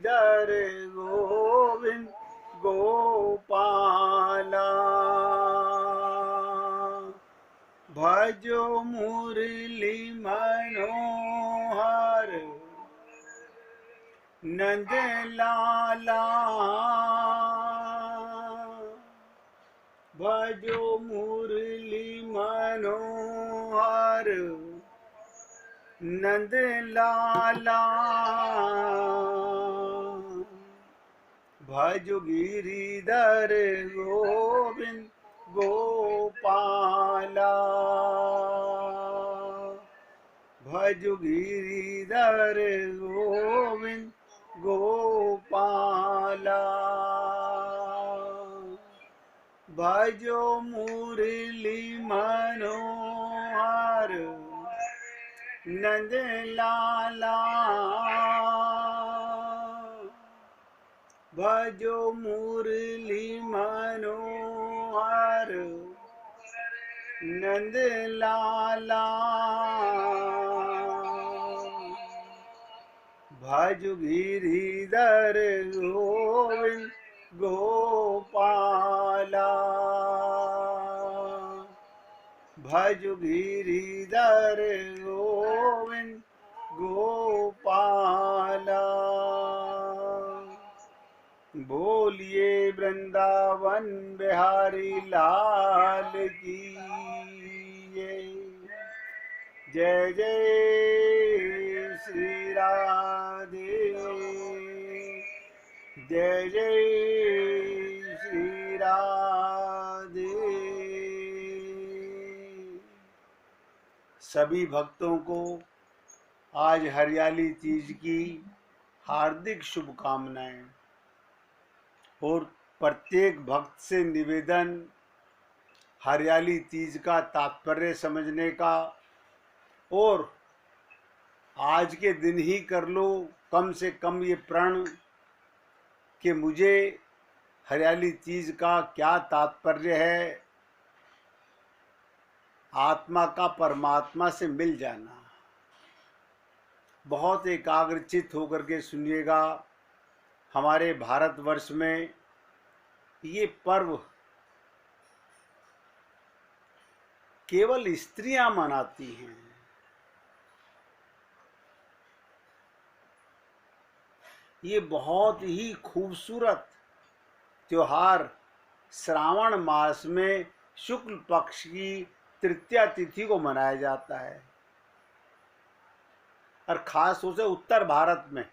गिरिधर गोविंद गोपाला। भजो मुरली मनोहर नंद लाला। भजो मुरली मनोहर नंद लाला। भजो गिरिधर गोविंद गोपाला। भजो गिरिधर गोविंद गोपाला। भजो मुरली मनोहर नंद लाला। भजो मुरली मनोहर नंद लाला। भजो गिरिधर गोविंद गोपाला। भजो गिरिधर गोविंद गोपाला। बोलिए वृंदावन बिहारी लाल की जय जय श्री राधे। जय जय श्री राधे। सभी भक्तों को आज हरियाली तीज की हार्दिक शुभकामनाएं और प्रत्येक भक्त से निवेदन हरियाली तीज का तात्पर्य समझने का और आज के दिन ही कर लो कम से कम ये प्रण कि मुझे हरियाली तीज का क्या तात्पर्य है, आत्मा का परमात्मा से मिल जाना। बहुत एकाग्रचित होकर के सुनिएगा। हमारे भारतवर्ष में ये पर्व केवल स्त्रियां मनाती हैं। ये बहुत ही खूबसूरत त्योहार श्रावण मास में शुक्ल पक्ष की तृतीया तिथि को मनाया जाता है और खास तौर से उत्तर भारत में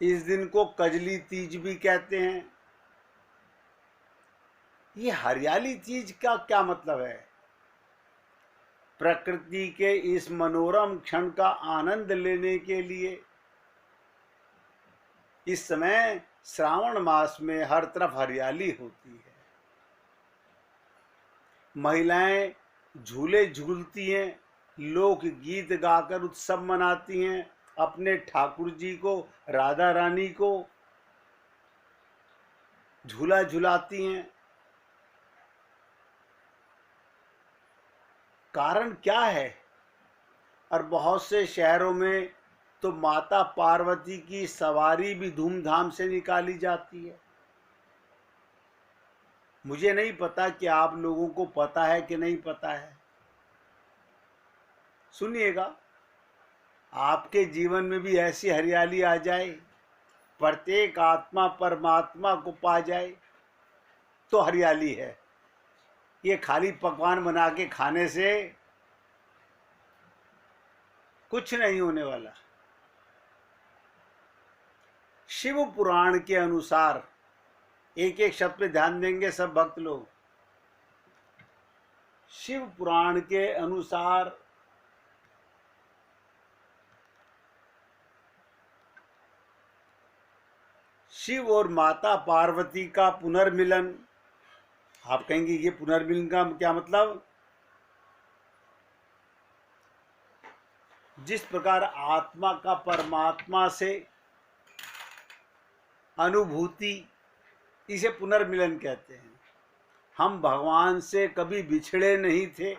इस दिन को कजली तीज भी कहते हैं। ये हरियाली तीज का क्या मतलब है? प्रकृति के इस मनोरम क्षण का आनंद लेने के लिए इस समय श्रावण मास में हर तरफ हरियाली होती है। महिलाएं झूले झूलती हैं, लोक गीत गाकर उत्सव मनाती हैं, अपने ठाकुर जी को, राधा रानी को झूला झुलाती हैं। कारण क्या है? और बहुत से शहरों में तो माता पार्वती की सवारी भी धूमधाम से निकाली जाती है। मुझे नहीं पता कि आप लोगों को पता है कि नहीं पता है। सुनिएगा, आपके जीवन में भी ऐसी हरियाली आ जाए, प्रत्येक आत्मा परमात्मा को पा जाए तो हरियाली है। ये खाली पकवान बना के खाने से कुछ नहीं होने वाला। शिव पुराण के अनुसार, एक एक शब्द पे ध्यान देंगे सब भक्त लोग। शिव पुराण के अनुसार शिव और माता पार्वती का पुनर्मिलन। आप कहेंगे ये पुनर्मिलन का क्या मतलब? जिस प्रकार आत्मा का परमात्मा से अनुभूति, इसे पुनर्मिलन कहते हैं। हम भगवान से कभी बिछड़े नहीं थे,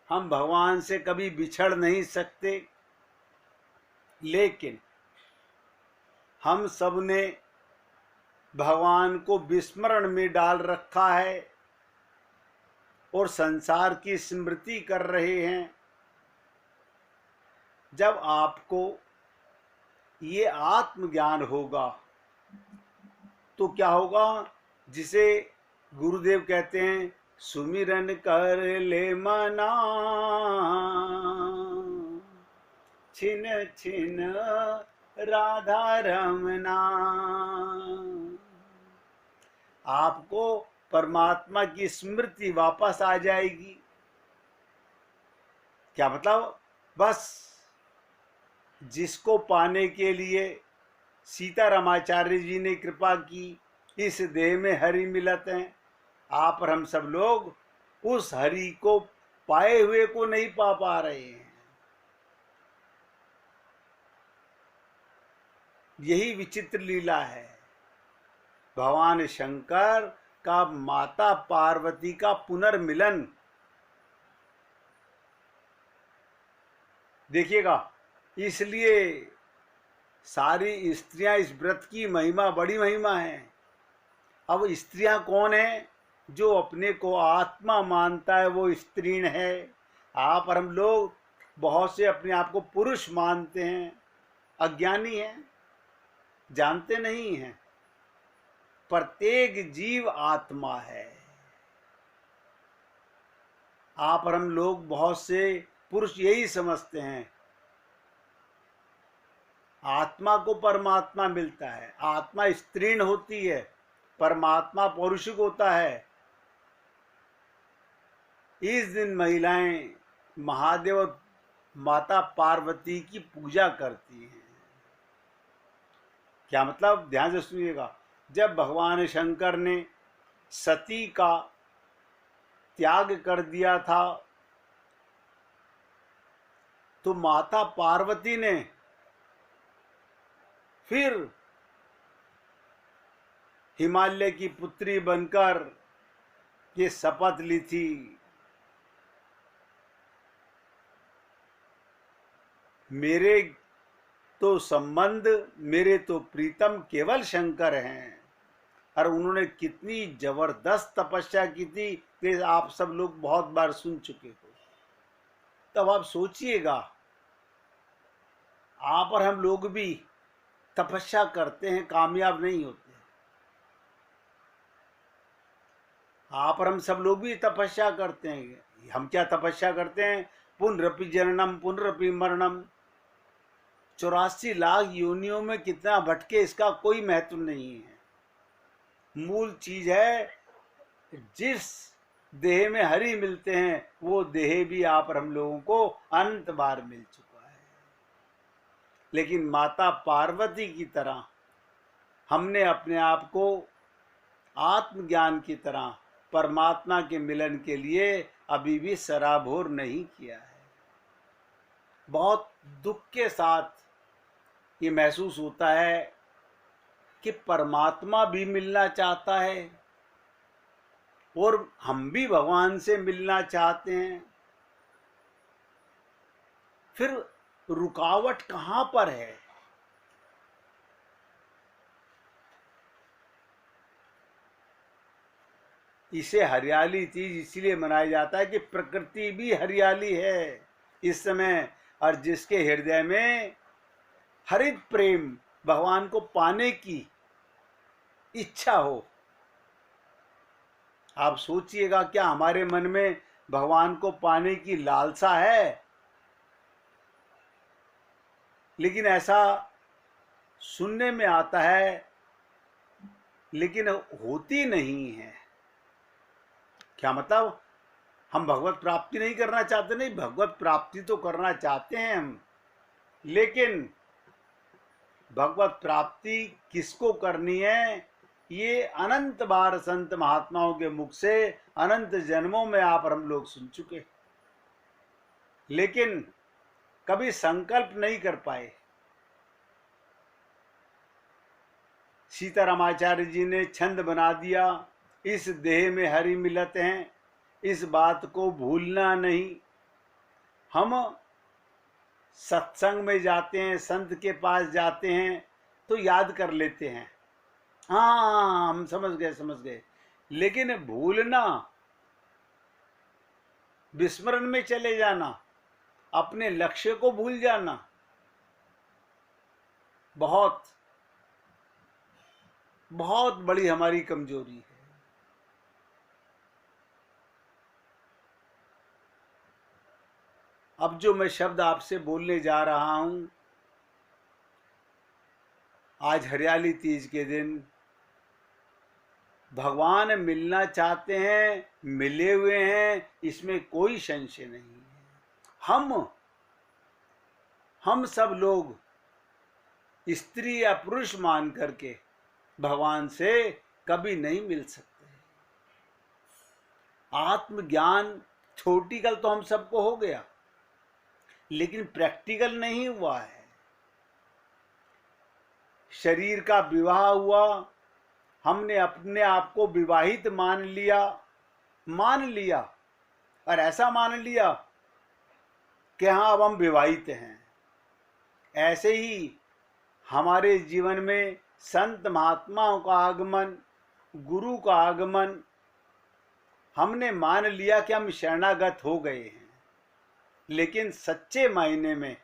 हम भगवान से कभी बिछड़ नहीं सकते, लेकिन हम सब ने भगवान को विस्मरण में डाल रखा है और संसार की स्मृति कर रहे हैं। जब आपको ये आत्मज्ञान होगा तो क्या होगा, जिसे गुरुदेव कहते हैं सुमिरन कर ले मना, छिन छिन राधा रमना। आपको परमात्मा की स्मृति वापस आ जाएगी। क्या मतलब, बस जिसको पाने के लिए सीतारामाचार्य जी ने कृपा की, इस देह में हरि मिलत हैं। आप और हम सब लोग उस हरि को पाए हुए को नहीं पा रहे हैं। यही विचित्र लीला है। भगवान शंकर का माता पार्वती का पुनर्मिलन देखिएगा। इसलिए सारी स्त्रियां, इस व्रत की महिमा बड़ी महिमा है। अब स्त्रियां कौन है? जो अपने को आत्मा मानता है वो स्त्रीण है। आप और हम लोग बहुत से अपने आप को पुरुष मानते हैं, अज्ञानी हैं, जानते नहीं हैं। प्रत्येक जीव आत्मा है। आप और हम लोग बहुत से पुरुष यही समझते हैं आत्मा को परमात्मा मिलता है, आत्मा स्त्रीण होती है, परमात्मा पौरुषिक होता है। इस दिन महिलाएं महादेव और माता पार्वती की पूजा करती हैं। क्या मतलब, ध्यान से सुनिएगा। जब भगवान शंकर ने सती का त्याग कर दिया था तो माता पार्वती ने फिर हिमालय की पुत्री बनकर ये शपथ ली थी, मेरे तो संबंध, मेरे तो प्रीतम केवल शंकर हैं। और उन्होंने कितनी जबरदस्त तपस्या की थी कि आप सब लोग बहुत बार सुन चुके हो। तब आप सोचिएगा, आप और हम लोग भी तपस्या करते हैं, कामयाब नहीं होते। आप और हम सब लोग भी तपस्या करते हैं। हम क्या तपस्या करते हैं? पुनरपि जननम पुनरपि मरणम। 84 लाख योनियों में कितना भटके, इसका कोई महत्व नहीं है। मूल चीज है, जिस देह में हरि मिलते हैं वो देह भी आप और हम लोगों को अनंत बार मिल चुका है। लेकिन माता पार्वती की तरह हमने अपने आप को आत्मज्ञान की तरह परमात्मा के मिलन के लिए अभी भी सराबोर नहीं किया है। बहुत दुख के साथ ये महसूस होता है कि परमात्मा भी मिलना चाहता है और हम भी भगवान से मिलना चाहते हैं। फिर रुकावट कहाँ पर है? इसे हरियाली चीज इसलिए मनाया जाता है कि प्रकृति भी हरियाली है इस समय। और जिसके हृदय में हरित प्रेम, भगवान को पाने की इच्छा हो, आप सोचिएगा, क्या हमारे मन में भगवान को पाने की लालसा है? लेकिन ऐसा सुनने में आता है, लेकिन होती नहीं है। क्या मतलब, हम भगवत प्राप्ति नहीं करना चाहते? नहीं, भगवत प्राप्ति तो करना चाहते हैं हम। लेकिन भगवत प्राप्ति किसको करनी है, ये अनंत बार संत महात्माओं के मुख से अनंत जन्मों में आप और हम लोग सुन चुके, लेकिन कभी संकल्प नहीं कर पाए। सीतारामाचार्य जी ने छंद बना दिया, इस देह में हरि मिलत हैं, इस बात को भूलना नहीं। हम सत्संग में जाते हैं, संत के पास जाते हैं तो याद कर लेते हैं, हाँ हम समझ गए समझ गए, लेकिन भूलना, विस्मरण में चले जाना, अपने लक्ष्य को भूल जाना, बहुत बहुत बड़ी हमारी कमजोरी है। अब जो मैं शब्द आपसे बोलने जा रहा हूं, आज हरियाली तीज के दिन भगवान मिलना चाहते हैं, मिले हुए हैं, इसमें कोई संशय नहीं है। हम सब लोग स्त्री या पुरुष मान करके भगवान से कभी नहीं मिल सकते। आत्मज्ञान थ्योरेटिकल तो हम सबको हो गया, लेकिन प्रैक्टिकल नहीं हुआ है। शरीर का विवाह हुआ, हमने अपने आप को विवाहित मान लिया और ऐसा मान लिया कि हाँ अब हम विवाहित हैं। ऐसे ही हमारे जीवन में संत महात्माओं का आगमन, गुरु का आगमन, हमने मान लिया कि हम शरणागत हो गए हैं, लेकिन सच्चे मायने में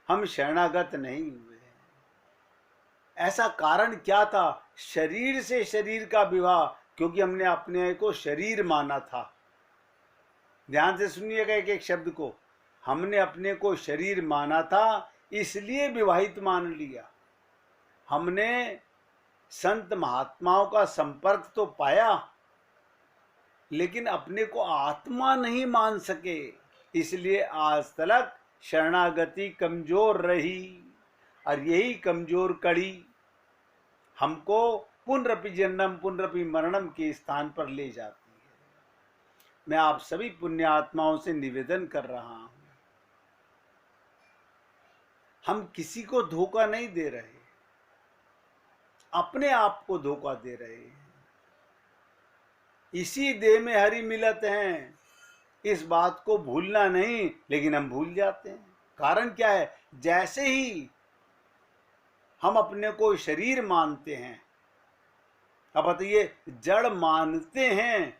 हम शरणागत नहीं हुए हैं। ऐसा कारण क्या था? शरीर से शरीर का विवाह, क्योंकि हमने अपने को शरीर माना था। ध्यान से सुनिएगा एक एक शब्द को। हमने अपने को शरीर माना था, इसलिए विवाहित मान लिया। हमने संत महात्माओं का संपर्क तो पाया, लेकिन अपने को आत्मा नहीं मान सके, इसलिए आज तक शरणागति कमजोर रही। और यही कमजोर कड़ी हमको पुनरपि जन्म पुनरपि मरणम के स्थान पर ले जाती है। मैं आप सभी पुण्य आत्माओं से निवेदन कर रहा हूं, हम किसी को धोखा नहीं दे रहे, अपने आप को धोखा दे रहे हैं। इसी देह में हरि मिलत हैं, इस बात को भूलना नहीं, लेकिन हम भूल जाते हैं। कारण क्या है? जैसे ही हम अपने को शरीर मानते हैं, अब बताइए, जड़ मानते हैं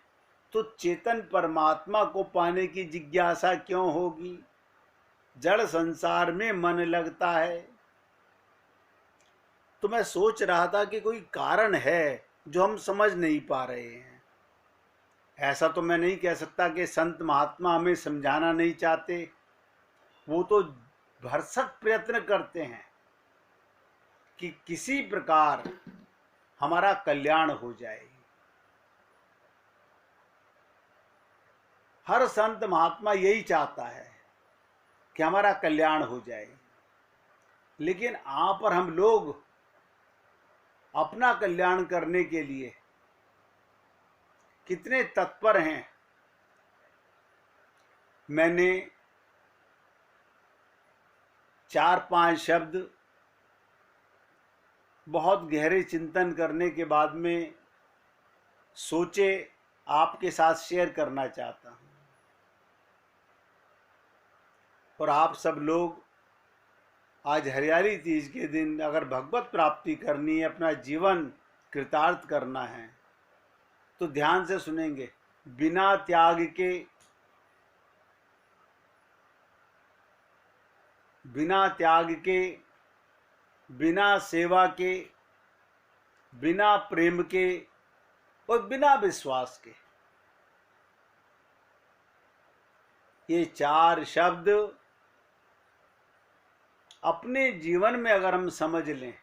तो चेतन परमात्मा को पाने की जिज्ञासा क्यों होगी? जड़ संसार में मन लगता है। तो मैं सोच रहा था कि कोई कारण है जो हम समझ नहीं पा रहे हैं। ऐसा तो मैं नहीं कह सकता कि संत महात्मा हमें समझाना नहीं चाहते, वो तो भरसक प्रयत्न करते हैं कि किसी प्रकार हमारा कल्याण हो जाए। हर संत महात्मा यही चाहता है कि हमारा कल्याण हो जाए, लेकिन आप और हम लोग अपना कल्याण करने के लिए कितने तत्पर हैं। मैंने 4-5 शब्द बहुत गहरे चिंतन करने के बाद में सोचे आपके साथ शेयर करना चाहता हूं। और आप सब लोग आज हरियाली तीज के दिन अगर भगवत प्राप्ति करनी है, अपना जीवन कृतार्थ करना है, तो ध्यान से सुनेंगे। बिना त्याग के, बिना सेवा के, बिना प्रेम के और बिना विश्वास के, ये 4 शब्द अपने जीवन में अगर हम समझ लें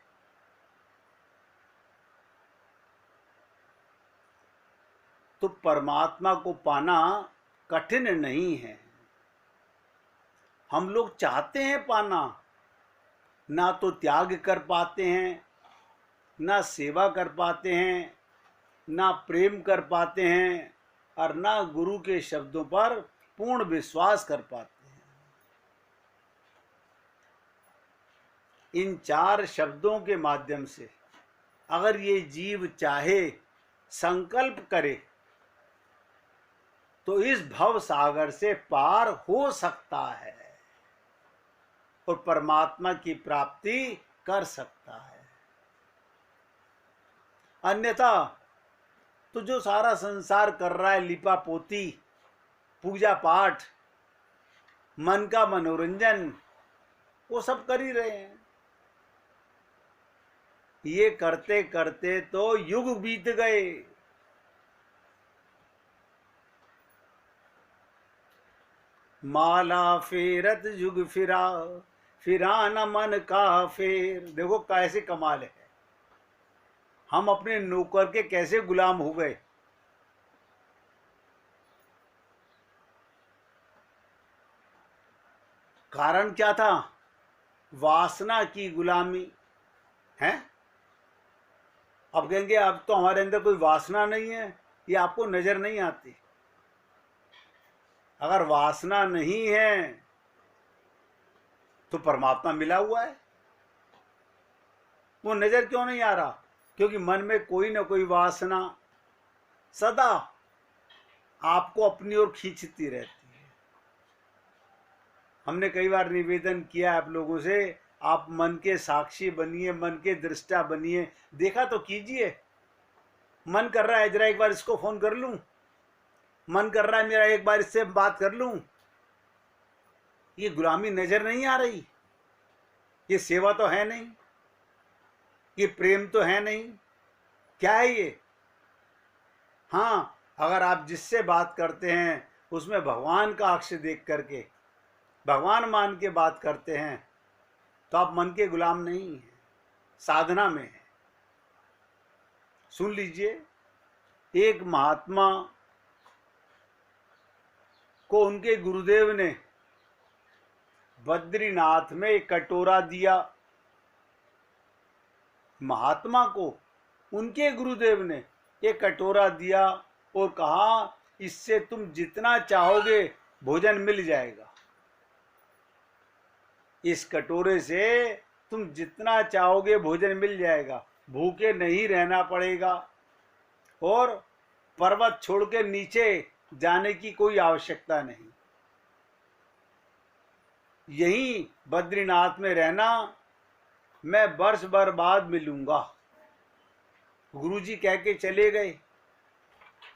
तो परमात्मा को पाना कठिन नहीं है। हम लोग चाहते हैं पाना, ना तो त्याग कर पाते हैं, ना सेवा कर पाते हैं, ना प्रेम कर पाते हैं, और ना गुरु के शब्दों पर पूर्ण विश्वास कर पाते हैं। इन 4 शब्दों के माध्यम से अगर ये जीव चाहे, संकल्प करे, तो इस भव सागर से पार हो सकता है। और परमात्मा की प्राप्ति कर सकता है। अन्यथा तो जो सारा संसार कर रहा है लिपा पोती, पूजा पाठ, मन का मनोरंजन, वो सब कर ही रहे हैं। ये करते करते तो युग बीत गए। माला फेरत युग फिरा, फिरा न मन का फेर। देखो कैसे कमाल है, हम अपने नौकर के कैसे गुलाम हो गए। कारण क्या था? वासना की गुलामी है। अब कहेंगे अब तो हमारे अंदर कोई वासना नहीं है, ये आपको नजर नहीं आती। अगर वासना नहीं है तो परमात्मा मिला हुआ है, वो नजर क्यों नहीं आ रहा? क्योंकि मन में कोई ना कोई वासना सदा आपको अपनी ओर खींचती रहती है। हमने कई बार निवेदन किया आप लोगों से, आप मन के साक्षी बनिए, मन के दृष्टा बनिए। देखा तो कीजिए, मन कर रहा है जरा एक बार इसको फोन कर लूं, मन कर रहा है मेरा एक बार इससे बात कर लूं। ये गुलामी नजर नहीं आ रही? ये सेवा तो है नहीं, ये प्रेम तो है नहीं, क्या है ये? हाँ, अगर आप जिससे बात करते हैं उसमें भगवान का अक्ष देख करके, भगवान मान के बात करते हैं, तो आप मन के गुलाम नहीं हैं, साधना में है। सुन लीजिए, एक महात्मा को उनके गुरुदेव ने बद्रीनाथ में एक कटोरा दिया। महात्मा को उनके गुरुदेव ने एक कटोरा दिया और कहा इससे तुम जितना चाहोगे भोजन मिल जाएगा। इस कटोरे से तुम जितना चाहोगे भोजन मिल जाएगा, भूखे नहीं रहना पड़ेगा और पर्वत छोड़ के नीचे जाने की कोई आवश्यकता नहीं। यहीं बद्रीनाथ में रहना, मैं वर्ष भर बाद मिलूंगा। गुरुजी कह के चले गए,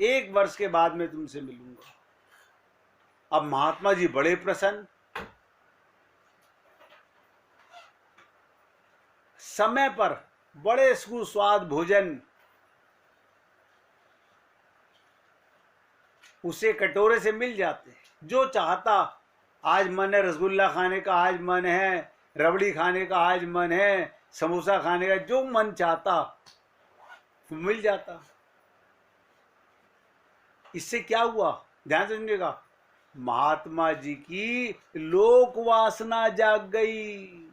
1 वर्ष के बाद मैं तुमसे मिलूंगा। अब महात्मा जी बड़े प्रसन्न, समय पर बड़े सुस्वाद भोजन उसे कटोरे से मिल जाते। जो चाहता, आज मन है रसगुल्ला खाने का, आज मन है रबड़ी खाने का, आज मन है समोसा खाने का, जो मन चाहता मिल जाता। इससे क्या हुआ? ध्यान से सुनिएगा, महात्मा जी की लोक वासना जाग गई।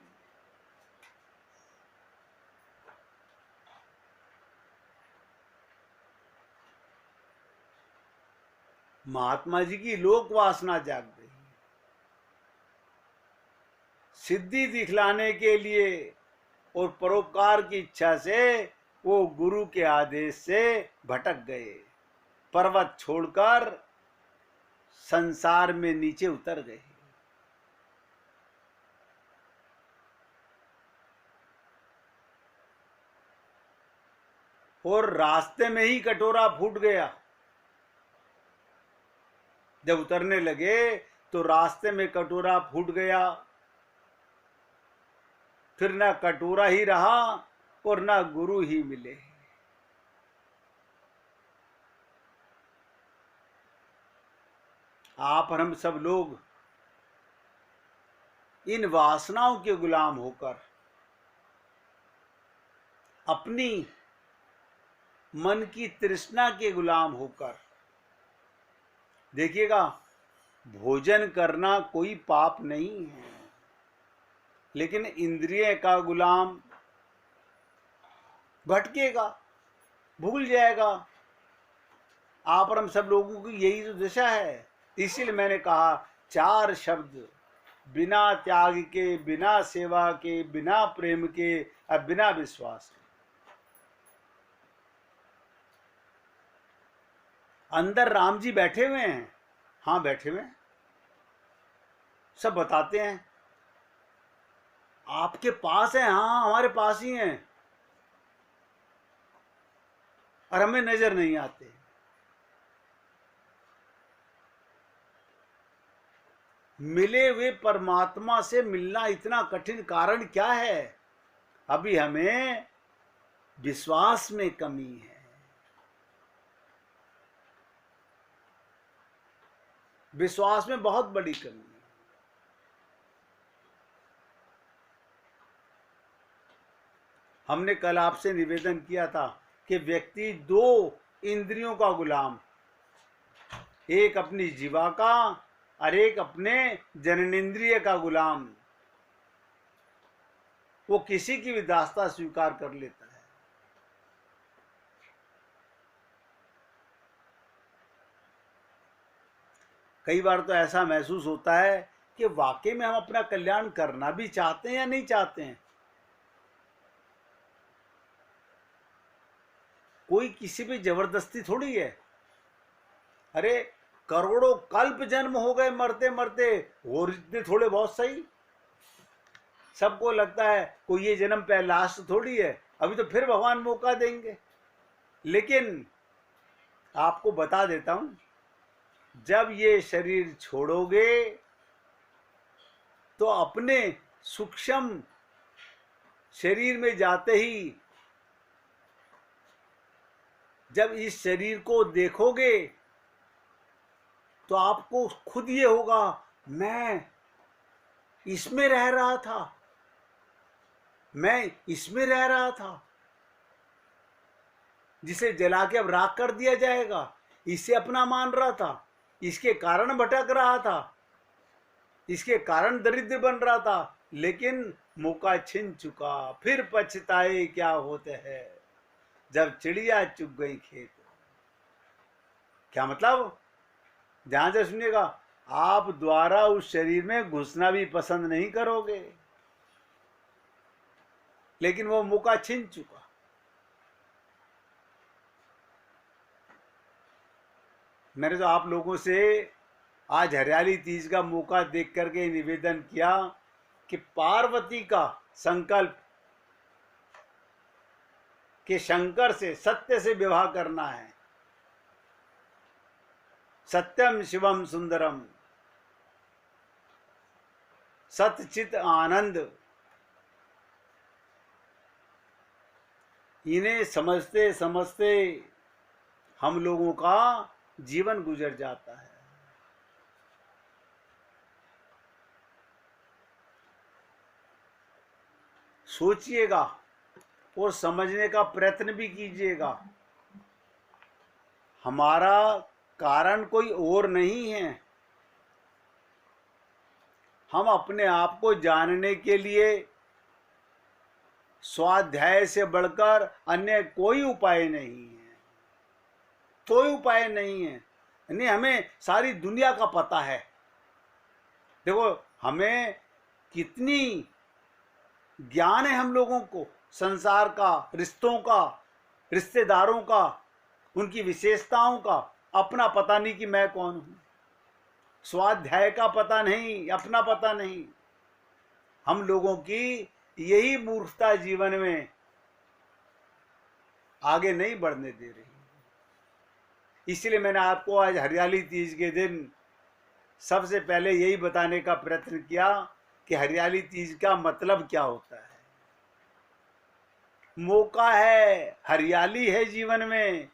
महात्मा जी की लोक वासना जाग गई। सिद्धि दिखलाने के लिए और परोपकार की इच्छा से वो गुरु के आदेश से भटक गए, पर्वत छोड़कर संसार में नीचे उतर गए। और रास्ते में ही कटोरा फूट गया। जब उतरने लगे तो रास्ते में कटोरा फूट गया। फिर ना कटोरा ही रहा और ना गुरु ही मिले। आप और हम सब लोग इन वासनाओं के गुलाम होकर, अपनी मन की तृष्णा के गुलाम होकर, देखिएगा भोजन करना कोई पाप नहीं है, लेकिन इंद्रिय का गुलाम भटकेगा, भूल जाएगा। आप और हम सब लोगों की यही तो दशा है। इसीलिए मैंने कहा 4 शब्द, बिना त्याग के, बिना सेवा के, बिना प्रेम के और बिना विश्वास के। अंदर राम जी बैठे हुए हैं, हाँ बैठे हुए हैं, सब बताते हैं। आपके पास है, हाँ हमारे पास ही हैं, और हमें नजर नहीं आते। मिले हुए परमात्मा से मिलना इतना कठिन कारण क्या है? अभी हमें विश्वास में कमी है। विश्वास में बहुत बड़ी कमी है। हमने कल आपसे निवेदन किया था कि व्यक्ति दो इंद्रियों का गुलाम, एक अपनी जीवा का और एक अपने जननेंद्रिय का गुलाम, वो किसी की भी दास्ता स्वीकार कर लेता है। कई बार तो ऐसा महसूस होता है कि वाकई में हम अपना कल्याण करना भी चाहते हैं या नहीं चाहते हैं। कोई किसी पे जबरदस्ती थोड़ी है। अरे करोड़ों कल्प जन्म हो गए मरते मरते, और इतने थोड़े बहुत सही। सबको लगता है कोई ये जन्म पे लास्ट थोड़ी है, अभी तो फिर भगवान मौका देंगे। लेकिन आपको बता देता हूं, जब ये शरीर छोड़ोगे तो अपने सूक्ष्म शरीर में जाते ही जब इस शरीर को देखोगे तो आपको खुद ये होगा, मैं इसमें रह रहा था, मैं इसमें रह रहा था, जिसे जला के अब राख कर दिया जाएगा, इसे अपना मान रहा था, इसके कारण भटक रहा था, इसके कारण दरिद्र बन रहा था, लेकिन मौका छिन चुका, फिर पछताए क्या होते हैं जब चिड़िया चुग गई खेत। क्या मतलब? ध्यान से सुनिएगा, आप द्वारा उस शरीर में घुसना भी पसंद नहीं करोगे, लेकिन वो मौका छिन चुका। मैंने तो आप लोगों से आज हरियाली तीज का मौका देख करके निवेदन किया कि पार्वती का संकल्प कि शंकर से, सत्य से विवाह करना है। सत्यम शिवम सुंदरम, सतचित आनंद, इन्हें समझते समझते हम लोगों का जीवन गुजर जाता है। सोचिएगा और समझने का प्रयत्न भी कीजिएगा। हमारा कारण कोई और नहीं है। हम अपने आप को जानने के लिए स्वाध्याय से बढ़कर अन्य कोई उपाय नहीं है, कोई उपाय नहीं है। नहीं, हमें सारी दुनिया का पता है। देखो हमें कितनी ज्ञान है हम लोगों को, संसार का, रिश्तों का, रिश्तेदारों का, उनकी विशेषताओं का। अपना पता नहीं कि मैं कौन हूं, स्वाध्याय का पता नहीं, अपना पता नहीं। हम लोगों की यही मूर्खता जीवन में आगे नहीं बढ़ने दे रही। इसलिए मैंने आपको आज हरियाली तीज के दिन सबसे पहले यही बताने का प्रयत्न किया कि हरियाली तीज का मतलब क्या होता है। मौका है, हरियाली है जीवन में।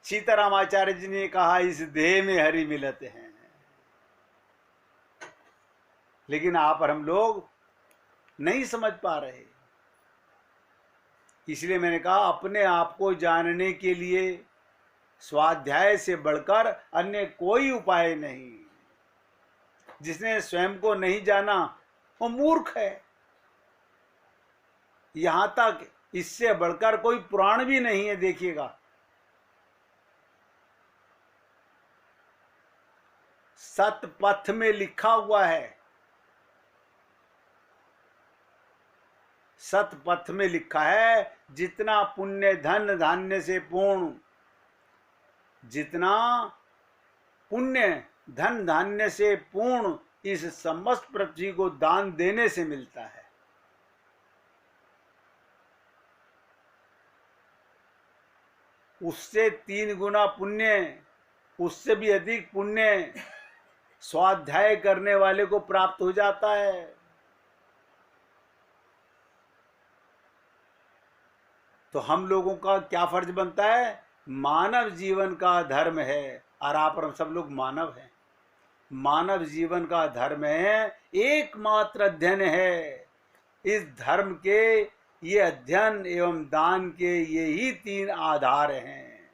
सीताराम आचार्य जी ने कहा, इस देह में हरि मिलते हैं। लेकिन आप और हम लोग नहीं समझ पा रहे। इसलिए मैंने कहा, अपने आप को जानने के लिए स्वाध्याय से बढ़कर अन्य कोई उपाय नहीं। जिसने स्वयं को नहीं जाना वो मूर्ख है। यहां तक इससे बढ़कर कोई पुराण भी नहीं है। देखिएगा, सतपथ में लिखा हुआ है, सतपथ में लिखा है, जितना पुण्य धन धान्य से पूर्ण, जितना पुण्य धन धान्य से पूर्ण इस समस्त पृथ्वी को दान देने से मिलता है। उससे 3 गुना पुण्य, उससे भी अधिक पुण्य स्वाध्याय करने वाले को प्राप्त हो जाता है। तो हम लोगों का क्या फर्ज बनता है? मानव जीवन का धर्म है, और आप और हम सब लोग मानव हैं। मानव जीवन का धर्म है, एकमात्र अध्ययन है। इस धर्म के ये अध्ययन एवं दान के ये ही 3 आधार हैं।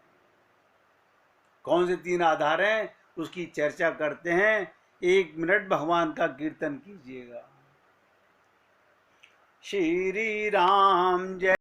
कौन से 3 आधार हैं उसकी चर्चा करते हैं। 1 मिनट भगवान का कीर्तन कीजिएगा। श्री राम जय